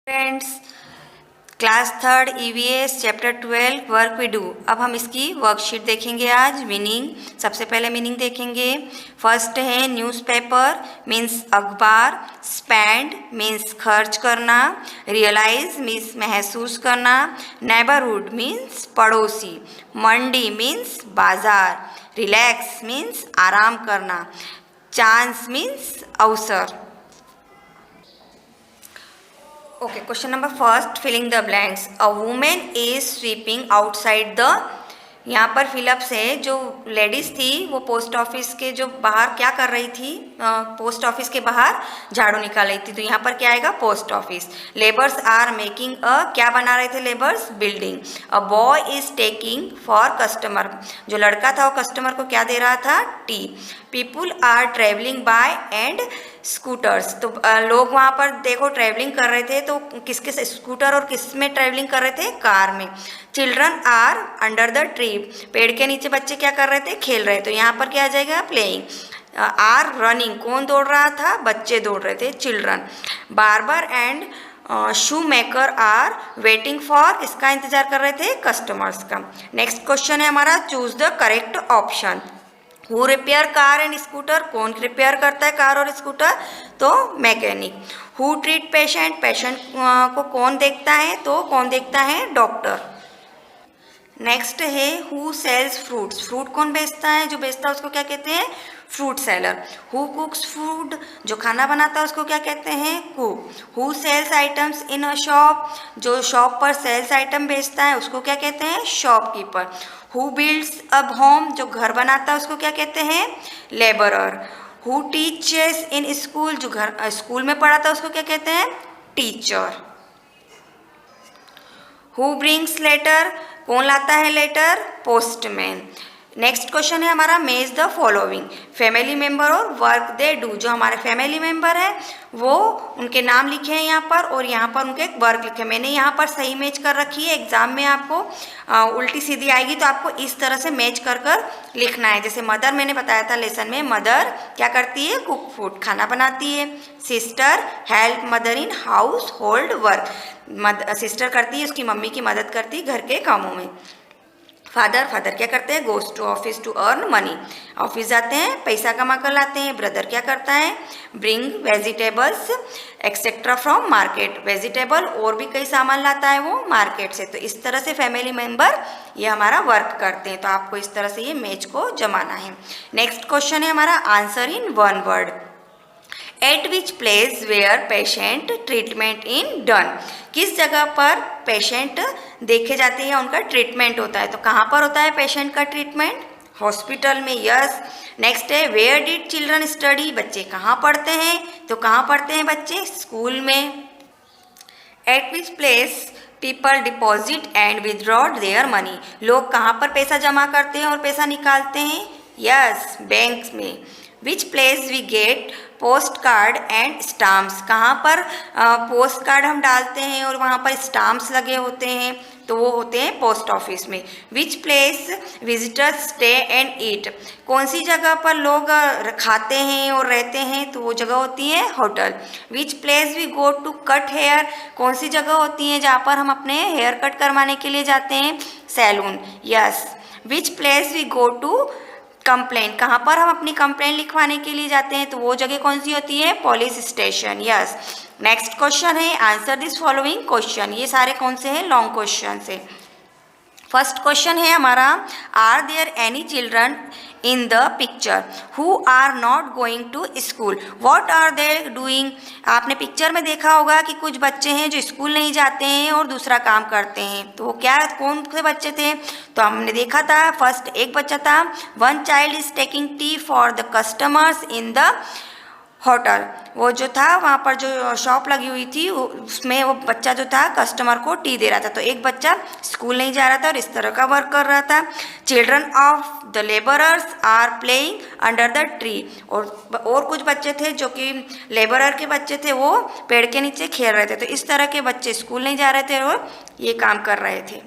Friends, class third EVS chapter 12 work we do. अब हम इसकी वर्कशीट देखेंगे। आज मीनिंग, सबसे पहले मीनिंग देखेंगे। फर्स्ट है न्यूज़पेपर मीन्स अखबार, स्पेंड मीन्स खर्च करना, रियलाइज मीन्स महसूस करना, नेबरहुड मीन्स पड़ोसी, मंडी मीन्स बाजार, रिलैक्स मीन्स आराम करना, चांस मीन्स अवसर। Okay, question number first, filling the blanks. A woman is sweeping outside the, यहाँ पर फिलअप्स है। जो लेडीज़ थी वो पोस्ट ऑफिस के जो बाहर क्या कर रही थी, पोस्ट ऑफिस के बाहर झाड़ू निकाल रही थी। तो यहाँ पर क्या आएगा, post office. Labours are making a, क्या बना रहे थे labours, building. A boy is taking for customer, जो लड़का था वो कस्टमर को क्या दे रहा था, tea. People are travelling by and scooters, तो लोग वहाँ पर देखो ट्रैवलिंग कर रहे थे। तो किसके से, स्कूटर और किस में ट्रैवलिंग कर रहे थे, कार में। Children are under the tree, पेड़ के नीचे बच्चे क्या कर रहे थे, खेल रहे। तो यहाँ पर क्या आ जाएगा, प्लेइंग। आर रनिंग, कौन दौड़ रहा था, बच्चे दौड़ रहे थे, children. Barber and shoemaker are waiting for, इसका इंतजार कर रहे थे, कस्टमर्स का। नेक्स्ट क्वेश्चन है हमारा, choose the correct option. Who repair car and scooter, कौन रिपेयर करता है कार और स्कूटर, तो mechanic. Who treat patient, patient को कौन देखता है, तो कौन देखता है, डॉक्टर। नेक्स्ट है हु सेल्स फ्रूट्स, फ्रूट कौन बेचता है, जो बेचता है उसको क्या कहते हैं, fruit seller. Who cooks food, जो खाना बनाता है उसको क्या कहते हैं, cook. Who sells items in a shop, जो शॉप पर सेल्स आइटम बेचता है उसको क्या कहते हैं, shopkeeper. Who builds a home, जो घर बनाता है उसको क्या कहते हैं, labourer. Who teaches in school, जो घर स्कूल में पढ़ाता है उसको क्या कहते हैं, टीचर। हु ब्रिंग्स लेटर, कौन लाता है लेटर, पोस्टमैन। नेक्स्ट क्वेश्चन है हमारा, मेज द फॉलोइंग। फैमिली मेंबर और वर्क दे डू, जो हमारे फैमिली मेंबर है वो उनके नाम लिखे हैं यहाँ पर, और यहाँ पर उनके वर्क लिखे। मैंने यहाँ पर सही मैच कर रखी है। एग्जाम में आपको उल्टी सीधी आएगी तो आपको इस तरह से मैच कर कर लिखना है। जैसे मदर, मैंने बताया था लेसन में, मदर क्या करती है, कुक फूड, खाना बनाती है। Sister help mother in house hold work, sister करती है, उसकी मम्मी की मदद करती है घर के कामों में। फादर, फादर क्या करते हैं, goes to office to earn money, office जाते हैं पैसा कमा कर लाते हैं। ब्रदर क्या करता है, bring vegetables etcetera from market, vegetable और भी कई सामान लाता है वो मार्केट से। तो इस तरह से फैमिली मेंबर ये हमारा वर्क करते हैं। तो आपको इस तरह से ये मैच को जमाना है। नेक्स्ट क्वेश्चन है हमारा, answer in one word. At which place where patient treatment in done, किस जगह पर पेशेंट देखे जाते हैं, उनका ट्रीटमेंट होता है। तो कहाँ पर होता है पेशेंट का ट्रीटमेंट, हॉस्पिटल में, यस। नेक्स्ट है, वेयर डिड चिल्ड्रन स्टडी, बच्चे कहाँ पढ़ते हैं, तो कहाँ पढ़ते हैं बच्चे, स्कूल में। Eight which place people deposit and withdraw their money, लोग कहाँ पर पैसा जमा करते हैं और पैसा निकालते हैं, यस, बैंक में। Which place we get postcard and stamps, कहाँ पर पोस्ट कार्ड हम डालते हैं और वहाँ पर स्टाम्प्स लगे होते हैं, तो वो होते हैं पोस्ट ऑफिस में। Which place visitors stay and eat, कौन सी जगह पर लोग खाते हैं और रहते हैं, तो वो जगह होती है hotel. Which place we go to cut hair, कौन सी जगह होती है जहाँ पर हम अपने हेयर कट करवाने के लिए जाते हैं, salon, yes. Which place we go to complaint, कहाँ पर हम अपनी कंप्लेंट लिखवाने के लिए जाते हैं, तो वो जगह कौन सी होती है, police station, yes. Next question है, आंसर दिस फॉलोइंग क्वेश्चन, ये सारे कौन से हैं, लॉन्ग क्वेश्चन से। फर्स्ट क्वेश्चन है हमारा, are there any children in the picture who are not going to school, what are they doing. आपने पिक्चर में देखा होगा कि कुछ बच्चे हैं जो स्कूल नहीं जाते हैं और दूसरा काम करते हैं, तो वो क्या, कौन से बच्चे थे, तो हमने देखा था फर्स्ट एक बच्चा था, one child is taking tea for the customers in the hotel, वो जो था वहाँ पर जो शॉप लगी हुई थी उसमें वो बच्चा जो था कस्टमर को टी दे रहा था। तो एक बच्चा स्कूल नहीं जा रहा था और इस तरह का वर्क कर रहा था। Children of the labourers are playing under the tree, और कुछ बच्चे थे जो कि लेबरर के बच्चे थे, वो पेड़ के नीचे खेल रहे थे। तो इस तरह के बच्चे स्कूल नहीं जा रहे थे और ये काम कर रहे थे।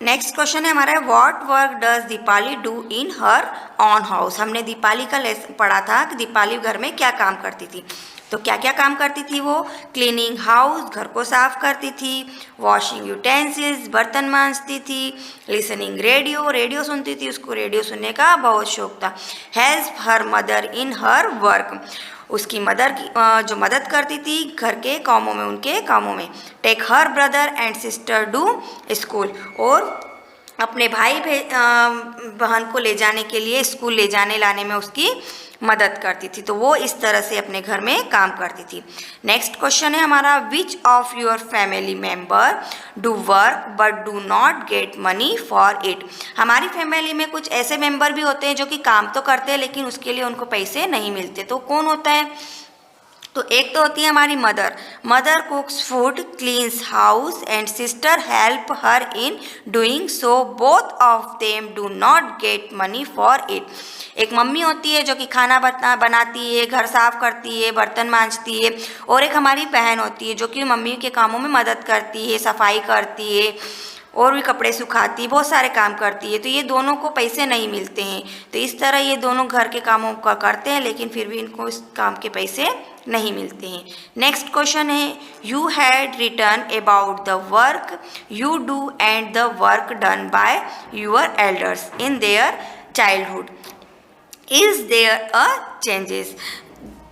नेक्स्ट क्वेश्चन है हमारा, what work does Deepali do in her on house. हमने दीपाली का लेसन पढ़ा था कि दीपाली घर में क्या काम करती थी। तो क्या क्या काम करती थी वो? क्लीनिंग हाउस, घर को साफ करती थी, वॉशिंग यूटेंसिल्स, बर्तन मांजती थी, लिसनिंग रेडियो, रेडियो सुनती थी, उसको रेडियो सुनने का बहुत शौक था। Help her mother in her work, उसकी मदर की जो मदद करती थी घर के कामों में, उनके कामों में। Take her brother and sister to school, और अपने भाई बहन को ले जाने के लिए स्कूल ले जाने लाने में उसकी मदद करती थी। तो वो इस तरह से अपने घर में काम करती थी। नेक्स्ट क्वेश्चन है हमारा, which of your family member do work but do not get money for it. हमारी फैमिली में कुछ ऐसे मेंबर भी होते हैं जो कि काम तो करते हैं लेकिन उसके लिए उनको पैसे नहीं मिलते। तो कौन होता है? तो एक तो होती है हमारी mother. Mother कुक्स food, cleans house and sister help her in doing so, both of them do not get money for it. एक मम्मी होती है जो कि खाना बनाती है, घर साफ करती है, बर्तन मांजती है, और एक हमारी बहन होती है जो कि मम्मी के कामों में मदद करती है, सफाई करती है और भी कपड़े सुखाती है, बहुत सारे काम करती है। तो ये दोनों को पैसे नहीं मिलते हैं। तो इस तरह ये दोनों घर के कामों का करते हैं लेकिन फिर भी इनको इस काम के पैसे नहीं मिलते हैं। नेक्स्ट क्वेश्चन है, you had written about the work you do and the work done by your elders in their childhood, is there a changes.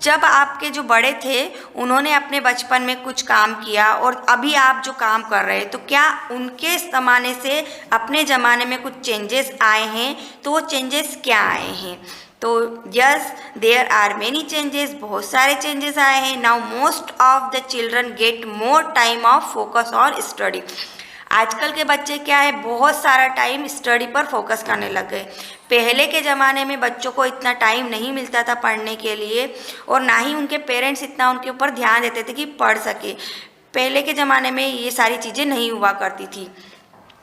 जब आपके जो बड़े थे उन्होंने अपने बचपन में कुछ काम किया और अभी आप जो काम कर रहे हैं, तो क्या उनके ज़माने से अपने ज़माने में कुछ चेंजेस आए हैं? तो वो चेंजेस क्या आए हैं? तो yes, there are many changes, बहुत सारे चेंजेस आए हैं। Now most of the children get more time of focus on study. आजकल के बच्चे क्या है, बहुत सारा टाइम स्टडी पर फोकस करने लग गए। पहले के ज़माने में बच्चों को इतना टाइम नहीं मिलता था पढ़ने के लिए, और ना ही उनके पेरेंट्स इतना उनके ऊपर ध्यान देते थे कि पढ़ सके। पहले के ज़माने में ये सारी चीज़ें नहीं हुआ करती थी।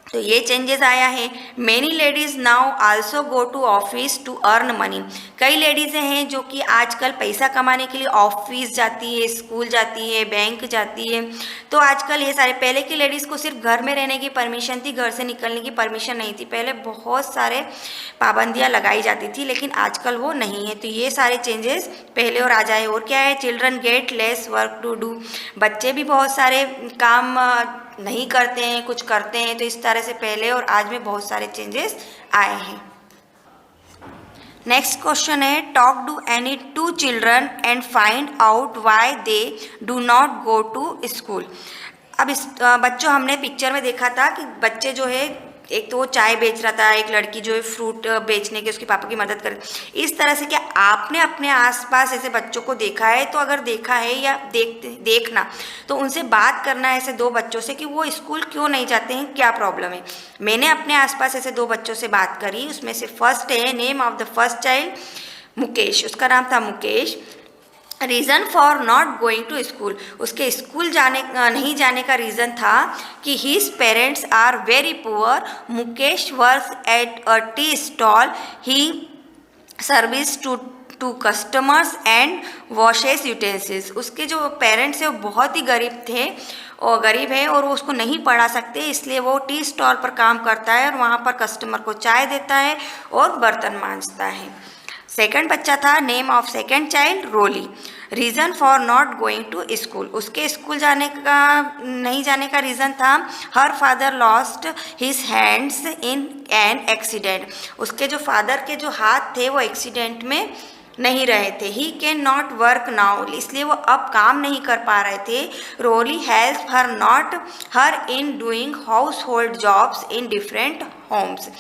तो ये चेंजेस आया है। Many ladies now also go to office to earn money. कई लेडीज़ें हैं जो कि आजकल पैसा कमाने के लिए ऑफिस जाती है, स्कूल जाती है, बैंक जाती है। तो आजकल ये सारे, पहले की लेडीज़ को सिर्फ घर में रहने की परमिशन थी, घर से निकलने की परमिशन नहीं थी। पहले बहुत सारे पाबंदियाँ लगाई जाती थी लेकिन आजकल वो नहीं है। तो ये सारे चेंजेस पहले और आ जाए। और क्या है, children get less work to do. बच्चे भी बहुत सारे काम नहीं करते हैं, कुछ करते हैं। तो इस तरह से पहले और आज में बहुत सारे चेंजेस आए हैं। नेक्स्ट क्वेश्चन है, talk to any two children and find out why they do not go to school. अब इस बच्चों, हमने पिक्चर में देखा था कि बच्चे जो है, एक तो वो चाय बेच रहा था, एक लड़की जो है फ्रूट बेचने के उसके पापा की मदद कर। इस तरह से क्या आपने अपने आसपास ऐसे बच्चों को देखा है? तो अगर देखा है या देखना, तो उनसे बात करना है ऐसे दो बच्चों से कि वो स्कूल क्यों नहीं जाते हैं, क्या प्रॉब्लम है। मैंने अपने आसपास ऐसे दो बच्चों से बात करी। उसमें से फर्स्ट है, name of the first child Mukesh, उसका नाम था Mukesh. Reason for not going to school, उसके स्कूल नहीं जाने का रीज़न था कि his parents are very poor. Mukesh works at a tea stall, he service to customers and washes utensils. उसके जो पेरेंट्स हैं वो बहुत ही गरीब थे और गरीब है और वो उसको नहीं पढ़ा सकते, इसलिए वो टी स्टॉल पर काम करता है और वहाँ पर कस्टमर को चाय देता है और बर्तन मांजता है। सेकंड बच्चा था, name of second child Roli. Reason for not going to school, उसके स्कूल नहीं जाने का रीज़न था her father lost his hands in an accident. उसके जो फादर के जो हाथ थे वो एक्सीडेंट में नहीं रहे थे। He can not work now, इसलिए वो अब काम नहीं कर पा रहे थे। Roli help her in doing household jobs in different homes.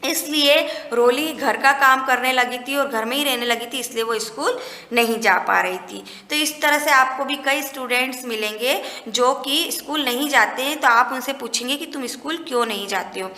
इसलिए रोली घर का काम करने लगी थी और घर में ही रहने लगी थी, इसलिए वो स्कूल नहीं जा पा रही थी। तो इस तरह से आपको भी कई स्टूडेंट्स मिलेंगे जो कि स्कूल नहीं जाते हैं, तो आप उनसे पूछेंगे कि तुम स्कूल क्यों नहीं जाते हो।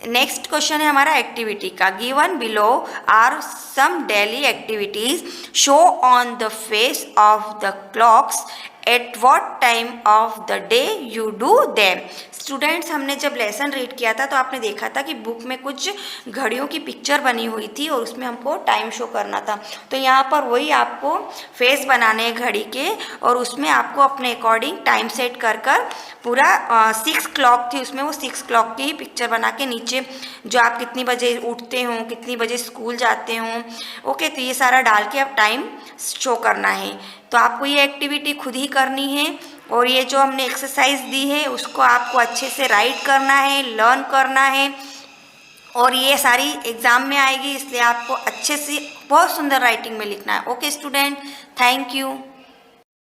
नेक्स्ट क्वेश्चन है हमारा एक्टिविटी का। Given below are some daily activities, show on the face of the clocks at what time of the day you do them. Students, हमने जब लेसन रीड किया था तो आपने देखा था कि बुक में कुछ घड़ियों की पिक्चर बनी हुई थी और उसमें हमको टाइम शो करना था। तो यहाँ पर वही आपको फेस बनाने हैं घड़ी के, और उसमें आपको अपने अकॉर्डिंग टाइम सेट कर कर पूरा 6 क्लॉक थी उसमें, वो 6 क्लॉक की ही पिक्चर बना के नीचे जो आप कितनी बजे उठते हो, कितनी बजे स्कूल जाते हो, ओके, तो ये सारा डाल के अब टाइम शो करना है। तो आपको ये एक्टिविटी खुद ही करनी है, और ये जो हमने एक्सरसाइज दी है उसको आपको अच्छे से राइट करना है, लर्न करना है, और ये सारी एग्ज़ाम में आएगी, इसलिए आपको अच्छे से बहुत सुंदर राइटिंग में लिखना है। Okay student, thank you.